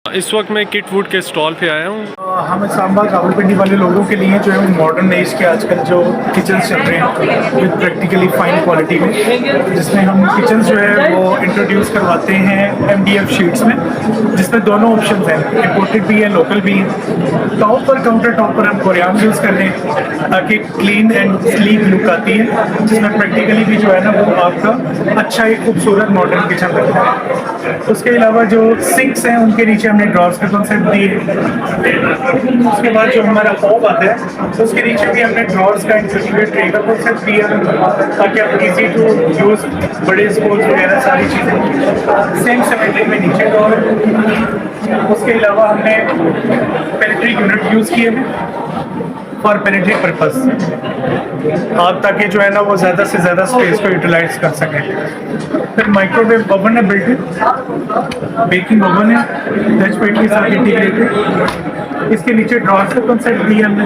इस वक्त मैं किट वुड के स्टॉल पे आया हूँ। हम इस्लामाबाद रावलपिंडी वाले लोगों के लिए जो है वो मॉडर्न एज के आजकल जो किचन चल रहे हैं विद प्रैक्टिकली फाइन क्वालिटी में, जिसमें हम किचन जो है वो इंट्रोड्यूस करवाते हैं MDF शीट्स में, जिसमें दोनों ऑप्शन हैं, इम्पोर्टेड भी है लोकल भी है। टॉप पर काउंटर टॉप पर हम कोरियान यूज़ कर रहे हैं ताकि क्लीन एंड स्लीक लुक आती है, जिसमें प्रैक्टिकली भी जो है ना वो आपका अच्छा एक खूबसूरत मॉडर्न किचन लगता है। उसके अलावा जो सिंक्स हैं उनके नीचे हमने ड्रॉर्स का कॉन्सेप्ट दिए। उसके बाद जो हमारा होब आता है तो उसके नीचे भी हमने ड्रॉर्स का इंक्लूसिव ट्रे का कॉन्सेप्ट दिया ताकि आप इजी टू यूज़ बड़े स्पून्स वगैरह सारी चीज़ें सेम सिमेट्री में नीचे ड्रॉर है। उसके अलावा हमने पेनिट्री यूनिट यूज़ किए हैं फॉर पेनिट्री पर्पस, आप ताकि जो है ना वो ज़्यादा से ज़्यादा स्पेस को यूटिलाइज कर सकें। फिर माइक्रोवेव ओवन है, बिल्ट इन बेकिंग ओवन है, डच पेट के साथ इंटीग्रेटेड। इसके नीचे ड्रॉर्स का कंसेप्ट दिया हमने,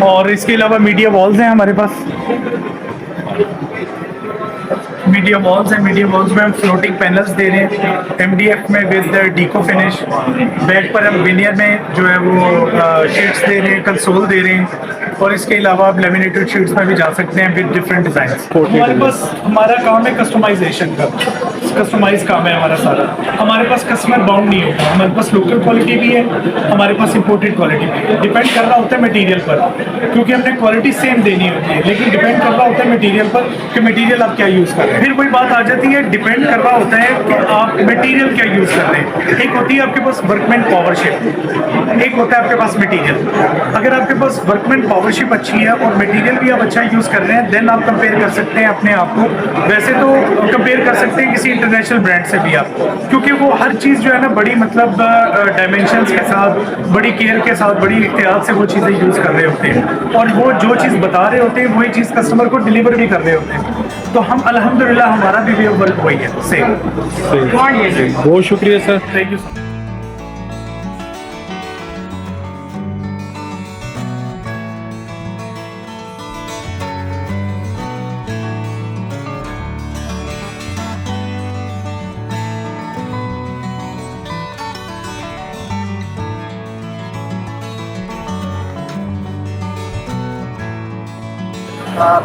और इसके अलावा मीडिया वॉल्स हैं हमारे पास। मीडिया वॉल्स हैं, मीडिया वॉल्स में हम फ्लोटिंग पैनल्स दे रहे हैं MDF में विद डीको फिनिश। बैक पर हम विनियर में जो है वो शीट्स दे रहे हैं, कंसोल दे रहे हैं, और इसके अलावा आप लेमिनेटेड शीट्स में भी जा सकते हैं विद डिफरेंट डिज़ाइंस। हमारे पास हमारा काम है कस्टमाइजेशन का, कस्टमाइज काम है हमारा सारा। हमारे पास कस्टमर बाउंड नहीं होता, हमारे पास लोकल क्वालिटी भी है, हमारे पास इंपोर्टेड क्वालिटी भी है। डिपेंड कर रहा होता है मटेरियल पर, क्योंकि हमने क्वालिटी सेम देनी होती है, लेकिन डिपेंड कर रहा होता है मटेरियल पर कि मटेरियल आप क्या यूज़ कर रहे हैं। फिर वही बात आ जाती है, डिपेंड कर रहा होता है कि आप मटेरियल क्या यूज़ कर रहे हैं। एक होती है आपके पास वर्कमैन पावरशिप, एक होता है आपके पास मटेरियल। अगर आपके पास वर्कमैन पावरशिप अच्छी है और मटेरियल भी आप अच्छा यूज़ कर रहे हैं, देन आप कंपेयर कर सकते हैं अपने आप को। वैसे तो कंपेयर कर सकते हैं किसी इंटरनेशनल ब्रांड से भी आप, क्योंकि वो हर चीज़ जो है ना बड़ी मतलब डायमेंशंस के साथ, बड़ी केयर के साथ, बड़ी एहतियात से वो चीज़ें यूज़ कर रहे होते हैं, और वो जो चीज़ बता रहे होते हैं वही चीज़ कस्टमर को डिलीवर भी कर रहे होते हैं। तो हम अल्हम्दुलिल्लाह हमारा भी वर्क वही है, सेम। बहुत शुक्रिया सर, थैंक यू।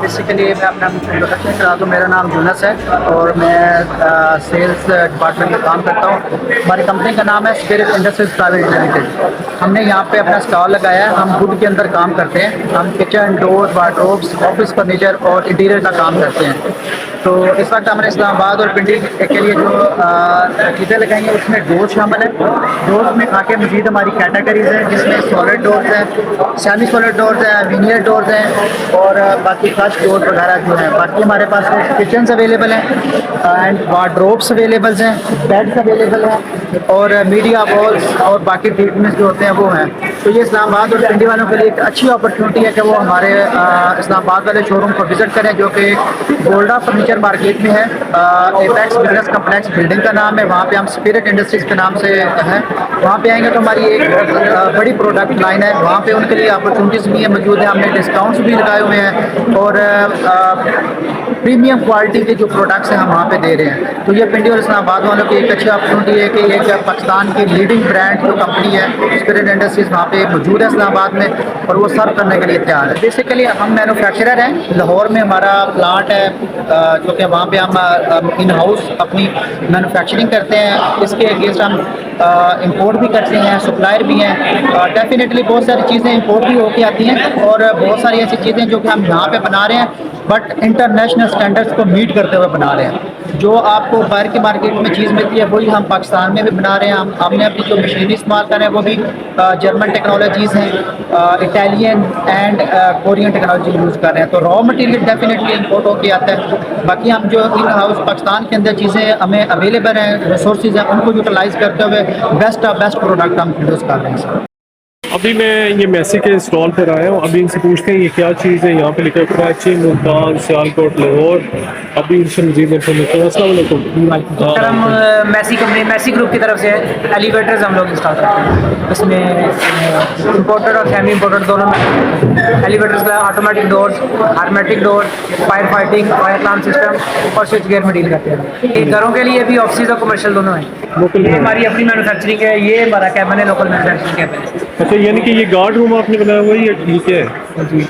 बेसिकली मैं अपना इंट्रोडक्शन करा दूँ। मेरा नाम यूनस है और मैं सेल्स डिपार्टमेंट में काम करता हूँ। हमारी कंपनी का नाम है स्पिरिट इंडस्ट्रीज प्राइवेट लिमिटेड। हमने यहाँ पे अपना स्टॉल लगाया है। हम वुड के अंदर काम करते हैं। हम kitchen, door, wardrobes, office furniture और इंटीरियर का काम करते हैं। तो इस वक्त हमने इस्लामाबाद और पिंडी के लिए जो चीज़ें लगाई हैं उसमें डोर शामिल है। डोर्स में आके मजीद हमारी कैटेगरीज हैं, जिसमें सॉलिड डोर्स हैं, सेमी सॉलिड डोर्स हैं, विनियर डोर्स हैं, और बाकी फ्लश डोर वगैरह जो हैं। बाकी हमारे पास किचन्स अवेलेबल हैं एंड वार्डरोब्स अवेलेबल हैं, बेड्स अवेलेबल हैं, और मीडिया वॉल्स और बाकी ट्रीटमेंट्स जो होते हैं वो हैं। तो ये इस्लामाबाद और पिंडी वालों के लिए एक अच्छी अपॉर्चुनिटी है कि वो हमारे इस्लामाबाद वाले शोरूम को विज़िट करें, जो कि गोल्डा फर्नीचर मार्केट में है। एपेक्स बिजनेस कम्प्लेक्स बिल्डिंग का नाम है। वहाँ पे हम स्पिरिट इंडस्ट्रीज के नाम से हैं। वहाँ पे आएंगे तो हमारी एक बड़ी प्रोडक्ट लाइन है, वहाँ पे उनके लिए अपॉर्चुनिटीज़ भी मौजूद है। हमने डिस्काउंट्स भी लगाए हुए हैं और प्रीमियम क्वालिटी के जो प्रोडक्ट्स हैं हम वहाँ पे दे रहे हैं। तो ये पिंडी और इस्लामाबाद वालों की एक अच्छी अपॉर्चुनिटी है कि एक पाकिस्तान की लीडिंग ब्रांड जो कंपनी है स्पिरिट इंडस्ट्रीज वहाँ पे मौजूद है इस्लामाबाद में, और वो सर्व करने के लिए तैयार है। बेसिकली हम मैन्युफैक्चरर हैं। लाहौर में हमारा प्लांट है, जो कि वहाँ पे हम इन हाउस अपनी मैन्युफैक्चरिंग करते हैं। इसके अगेंस्ट हम इंपोर्ट भी करते हैं, सप्लायर भी हैं। डेफिनेटली बहुत सारी चीज़ें इंपोर्ट भी होके आती हैं, और बहुत सारी ऐसी चीज़ें जो कि हम यहाँ पे बना रहे हैं बट इंटरनेशनल स्टैंडर्ड्स को मीट करते हुए बना रहे हैं। जो आपको बाहर की मार्केट में चीज़ मिलती है वही हम पाकिस्तान में भी बना रहे हैं। हमने अपनी जो मशीनरी इस्तेमाल कर रहे हैं वो भी जर्मन टेक्नोलॉजीज़ हैं, Italian and Korean technology use कर रहे हैं। तो रॉ मटेरियल डेफिनेटली इंपोर्ट होके आता है। बाकी हम जो इन हाउस पाकिस्तान के अंदर चीज़ें हमें अवेलेबल हैं, रिसोर्सेज हैं, उनको यूटिलाइज़ करते हुए बेस्ट ऑफ बेस्ट प्रोडक्ट हम प्रोड्यूस कर रहे हैं। अभी मैं ये मैसी के स्टॉल पर आया हूँ। अभी इनसे पूछते हैं ये क्या चीज़ है। यहाँ पे लिखा है कराची, मुल्तान, सियालकोट, लाहौर। अभी इनसे मजीद इन्फॉर्मेशन। अस्सलाम वालेकुम। सर हम मैसी कंपनी मैसी ग्रुप की तरफ से एलिवेटर्स हम लोग इंस्टॉल करते हैं। इसमें इम्पोर्टेड और सेमी इम्पोर्टेड दोनों में एलिवेटर्स का automatic doors, hermetic door, fire fighting, fire alarm system और स्विच गियर में डील करते हैं। ये घरों के लिए भी, ऑफिस और कमर्शियल दोनों हैं। ये हमारी अपनी मैन्युफैक्चरिंग है, ये हमारा कैबिन है, लोकल मैन्युफैक्चरिंग कैबिन है। अच्छा, यानी कि ये गार्ड रूम आपने बनाया हुआ है, ये ठीक है? जी,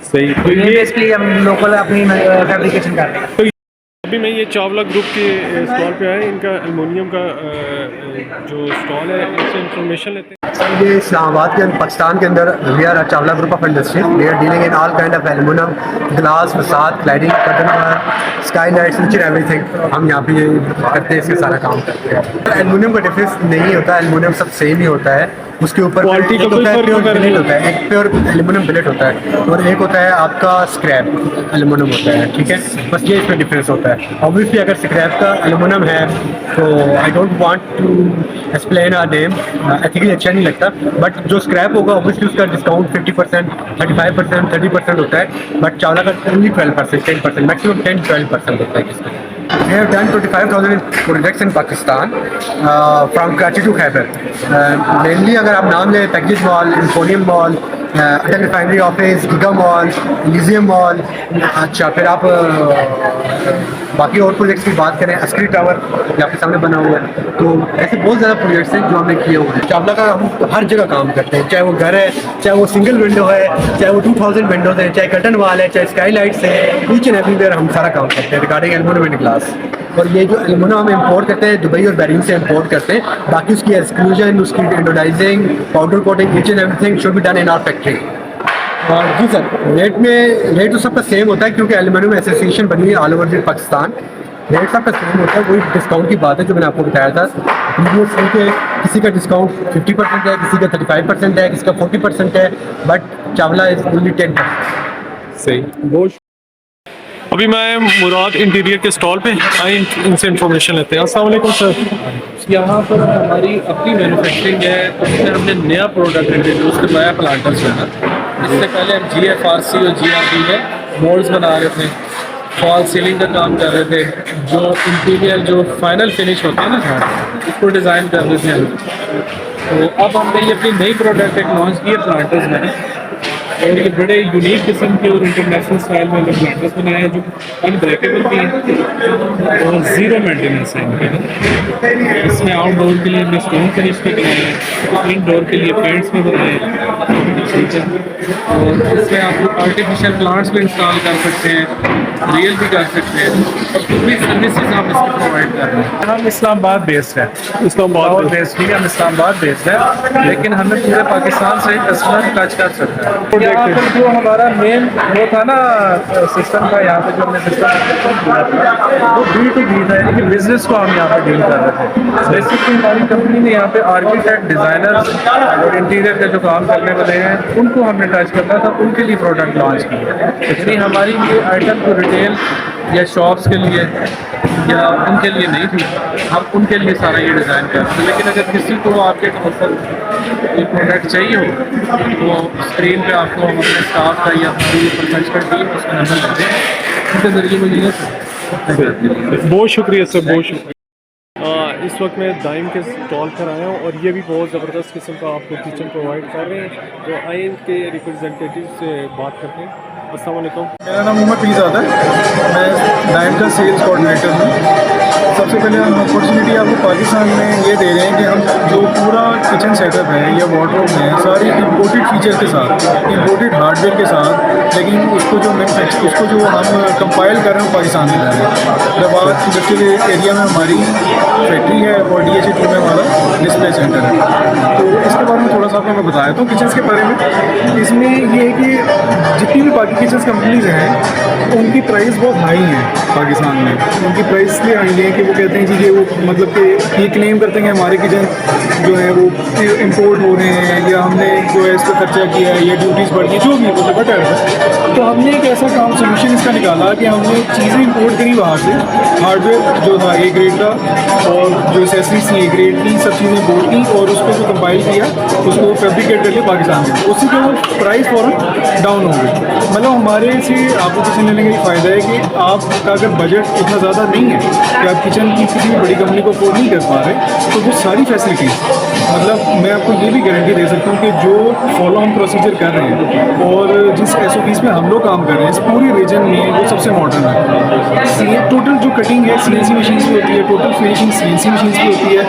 सही। तो ये बेसिकली हम लोकल अपनी फैब्रिकेशन कर रहे हैं। तो अभी मैं ये चावला ग्रुप के स्टॉल पे आया। इनका एल्युमिनियम का जो स्टॉल है, इससे इंफॉर्मेशन लेते हैं। ये इस्लामाबाद के पाकिस्तान के अंदर we are Chawla group of industry. We are dealing in all kind of aluminium, glass, facade, cladding, curtain, sky lights, each and everything हम यहाँ पे ये करते हैं, इसके सारा काम करते हैं। एल्युमिनियम का डिफरेंस नहीं होता, एल्युमिनियम सब सेम ही होता है। उसके ऊपर क्वालिटी का एक कोई होता है फर्क प्योर वगैरह बिलेट नहीं? होता है, एक प्योर एल्युमिनियम बिलेट होता है और एक होता है आपका स्क्रैप एल्युमिनियम होता है। ठीक है, बस ये इसमें डिफरेंस होता है। ऑब्वियसली अगर स्क्रैप का एल्युमिनियम है तो I don't want to explain our name, ethically अच्छा नहीं लगता। बट जो स्क्रैप होगा ऑब्वियसली उसका डिस्काउंट 50%, 35%, 30% होता है। बट चावला का ओनली 12%, 10%, मैक्सिमम 10-12% होता है किसका। We have done 25,000 projects in Pakistan, from Karachi to Khyber. Mainly अगर आप नाम लें, package mall, Infinium mall, Attock refinery office, Giga mall, Elysium mall. अच्छा, फिर आप बाकी और प्रोजेक्ट्स की बात करें, अस्करी टावर जो आपके सामने बना हुआ है, तो ऐसे बहुत ज़्यादा प्रोजेक्ट्स हैं जो हमने किए हुए हैं। चावला का हम हर जगह काम करते हैं, चाहे वो घर है, चाहे वो सिंगल विंडो है, चाहे वो 2000 विंडोज है, चाहे कर्टन वाल है, चाहे स्काई लाइट्स है, ईच एंड एवरीवेयर हम सारा काम करते हैं रिगार्डिंग एल्युमिनियम एंड ग्लास। और ये जो एल्युमिनियम हम इंपोर्ट करते हैं दुबई और बहरीन से इंपोर्ट करते हैं। बाकी उसकी एक्सक्लूजन, उसकी anodising, powder coating, each and everything should be done in our factory. जी सर, रेट तो सबका सेम होता है क्योंकि एल्युमिनियम एसोसिएशन बनी है ऑल ओवर पाकिस्तान। रेट सबका सेम होता है। वही डिस्काउंट की बात है जो मैंने आपको बताया था प्रीवियस के, किसी का डिस्काउंट 50% है, किसी का 35% है, किसी का 40% है, बट चावला इज ओनली 10%। सही। बहुत अभी मैं मुराद इंटीरियर के स्टॉल पे आए, इनसे इंफॉर्मेशन लेते हैं। अस्सलाम वालेकुम सर। यहाँ पर हमारी अपनी मैन्युफैक्चरिंग है, उसमें हमने नया प्रोडक्ट इंट्रोड्यूस करवाया प्लांटर्स में। इससे पहले हम GFRC और GRB में मोल्ड्स बना रहे थे, फॉल सीलिंग का काम कर रहे थे, जो इंटीरियर जो फाइनल फिनिश होता है ना, उसको डिज़ाइन कर रहे थे हम। तो अब हमने ये अपनी नई प्रोडक्ट एक लॉन्च की है प्लांटर्स में, और ये बड़े यूनिक किस्म के और इंटरनेशनल स्टाइल में प्लांटर्स बनाए हैं जो अनब्रेकेबल भी हैं और ज़ीरो मेंटेनेंस है इनके। इसमें आउटडोर के लिए हमने स्टोन फिनिश के बनाए हैं, इनडोर के लिए पेंट्स में बनाए हैं, ठीक है। और इसमें आप आर्टिफिशियल प्लांट्स भी इंस्टॉल कर सकते हैं, रियल भी कर सकते हैं, और पूरी सर्विसेज आप इसको प्रोवाइड कर रहे हैं। हम इस्लामाबाद बेस्ड है, इस्लामाबाद बेस्ड नहीं, हम इस्लामाबाद बेस्ड है, लेकिन हमें पूरे पाकिस्तान से कस्टमर टच कर सकते हैं। यहाँ पर जो हमारा मेन वो था ना सिस्टम का, यहाँ पे जो हमने सिस्टम दिया था वो B2B था, यानी कि बिजनेस को हम यहाँ पे डील कर रहे थे। बेसिकली हमारी कंपनी ने यहाँ पे आर्किटेक्ट, डिज़ाइनर्स और इंटीरियर का जो काम करने वाले हैं उनको हमने टच करना था, उनके लिए प्रोडक्ट लॉन्च किया। यानी हमारी ये आइटम को रिटेल या शॉप्स के लिए या उनके लिए नहीं थी, हम उनके लिए सारा ये डिज़ाइन करते हैं। लेकिन अगर किसी को आपके ये प्रोडक्ट चाहिए हो तो स्क्रीन पे आपको हम अपने स्टाफ का या हमारी प्रोफेशनल टीम उसका नंबर देते हैं, उनके ज़रिए मुझे बहुत शुक्रिया सर, बहुत शुक्रिया। इस वक्त मैं दाइम के स्टॉल पर आया हूँ और ये भी बहुत ज़बरदस्त किस्म का आपको किचन प्रोवाइड कर रहे हैं। तो आए इनके रिप्रेजेंटेटिव से बात करते हैं। अस्सलाम वालेकुम। मेरा नाम उमर पीज़ादा है, मैं डाइम का सेल्स कोऑर्डिनेटर हूँ। सबसे पहले हम अपॉर्चुनिटी आपको पाकिस्तान में ये दे रहे हैं कि हम जो पूरा किचन सेटअप है या वार्डरोब है सारी इंपोर्टेड फीचर्स के साथ, इंपोर्टेड हार्डवेयर के साथ, लेकिन उसको जो उसको जो हम कंपाइल कर रहे हैं पाकिस्तान में ला रहे हैं। रबात इंडस्ट्रियल एरिया में हमारी फैक्ट्री है और DHA2 में हमारा डिस्प्ले सेंटर है। तो इसके बारे में थोड़ा सा आपको मैं बताया तो किचन के बारे में, इसमें ये है कि जितनी भी बाकी किचन कंपनीज हैं उनकी प्राइस बहुत हाई है पाकिस्तान में। उनकी प्राइस इसलिए हाई है कि वो कहते हैं जी कि वो मतलब कि ये क्लेम करते हैं कि हमारे किचन जो है वो इंपोर्ट हो रहे हैं या हमने जो है इस पर खर्चा किया है या ड्यूटीज़ बढ़ी है, जो भी मतलब बट तो हमने एक ऐसा काम सोल्यूशन इसका निकाला कि हमने चीज़ें इंपोर्ट करी बाहर से, हार्डवेयर जो था A ग्रेड का और जो एसेसरीज थी ग्रेड की सब चीज़ें बोर्ड की, और उसको जो कंपाइल किया उसको फैब्रिकेट करके पाकिस्तान में, उससे जो प्राइस फ़ौरन डाउन हो गई। मतलब हमारे से आपको किचन लेने का ये फ़ायदा है कि आपका अगर बजट इतना ज़्यादा नहीं है कि आप किचन की किसी भी बड़ी कंपनी को अफोर्ड नहीं कर पा रहे, तो वो सारी फैसिलिटीज़, मतलब मैं आपको ये भी गारंटी दे सकता हूँ कि जो फॉलो हम प्रोसीजर कर रहे हैं और जिस SOPs में हम लोग काम कर रहे हैं इस पूरे रीजन में, वो सबसे मॉडर्न है। टोटल जो कटिंग है CNC मशीन पे होती है, टोटल फिनिशिंग CNC मशीन पे होती है,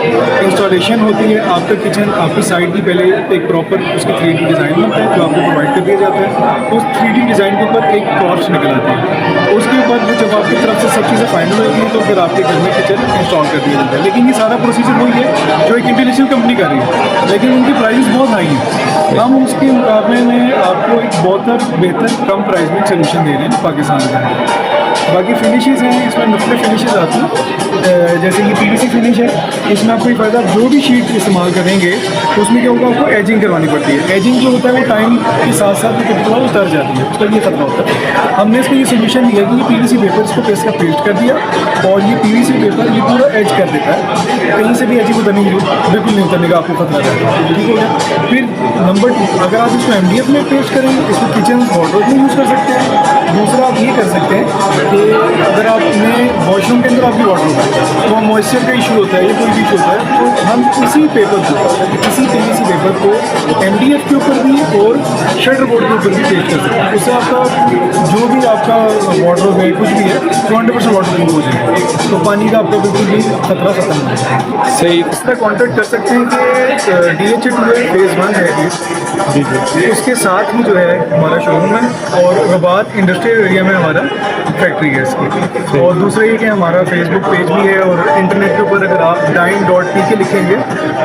इंस्टॉलेशन होती है, आपका किचन आपकी साइड की पहले एक प्रॉपर उसकी 3D डिज़ाइन बनता है जो आपको प्रोवाइड कर दिया जाता है। उस 3D डिज़ाइन के ऊपर एक कॉस्ट निकल आती है, उसके ऊपर जब आपकी तरफ से सब चीज़ें फाइनल होती हैं तो फिर आपके घर में किचन इंस्टॉल कर दिया जाता है। लेकिन ये सारा प्रोसीजर वही है जो एक इंटरनेशनल कंपनी कर रही है, लेकिन उनकी प्राइस बहुत हाई है। हम उसके मुकाबले में आपको एक बहुत बेहतर कम प्राइस में सोल्यूशन दे रहे हैं पाकिस्तान का। बाकी फिनिशेज़ हैं, इसमें मुख्तलिफ फिनिशेज़ आती हैं, जैसे ये PVC फिनिश है, इसमें आपको ये फ़ायदा, जो भी शीट इस्तेमाल करेंगे तो उसमें क्या होगा, आपको एजिंग करवानी पड़ती है। एजिंग जो होता है वो टाइम के साथ साथ वो कभी कभार उतर जाती है, उसका ये खतरा होता है। हमने इसका ये सोल्यूशन दिया कि ये PVC पेपर इसको पेस्ट का पेस्ट कर दिया और ये PVC पेपर ये पूरा एज कर देता है, कहीं से भी एजिंग उतरनी बिल्कुल नहीं उतरने का आपको खतरा रहता है। ठीक हो गया। फिर नंबर 2, अगर आप इसको MDF में पेस्ट करेंगे, इसको किचन वार्डरोब में यूज़ कर सकते हैं। दूसरा आप ये कर सकते हैं कि अगर आपने वॉशरूम के अंदर आपकी वार्डरोब है तो वहाँ मॉइस्चर का इशू होता है या कोई भी इशू होता है, तो हम इसी पेपर को, इसी PVC पेपर को MDF के ऊपर भी और शटर बोर्ड के ऊपर भी पेस्ट कर सकते हैं। उससे आपका जो भी आपका वार्डरोब है कुछ भी है 100% वाटर प्रूफ हो जाएगा, तो पानी का आपका बिल्कुल भी खतरा खत्म हो जाएगा। सही। इस पर कॉन्टेक्ट कर सकते हैं कि DHA फेज़ 1 है ये, उसके साथ ही जो है हमारा शोरूम है और रबात इंडस्ट्रियल एरिया में हमारा फैक्ट्री है इसकी। और दूसरा ये कि हमारा फेसबुक पेज भी है और इंटरनेट के ऊपर अगर आप dine.pk लिखेंगे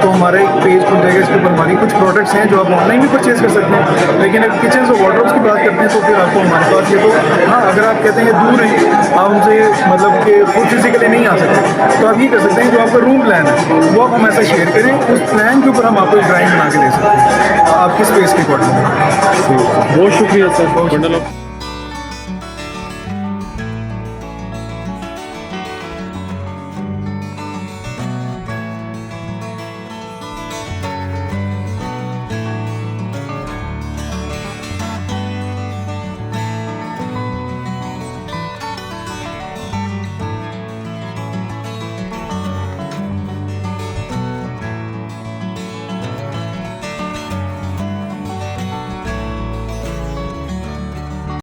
तो हमारा एक पेज खुल जाएगा, इसके ऊपर हमारी कुछ प्रोडक्ट्स हैं जो आप ऑनलाइन भी परचेज कर सकते हैं। लेकिन अगर किचन और वार्डरोब्स की बात करते हैं तो फिर आपको हमारे पास ये, तो हाँ, अगर आप कहते हैं दूर हैं, आप हमसे मतलब कि खुद फिजिकली नहीं आ सकते, तो आप ये कर सकते हैं जो आपका रूम प्लान है वो आप हम ऐसा शेयर करें, उस प्लान के ऊपर हम आपको एक ड्राइंग बना के दे सकते हैं आपकी स्पेस के अकॉर्डिंग। बहुत शुक्रिया सर।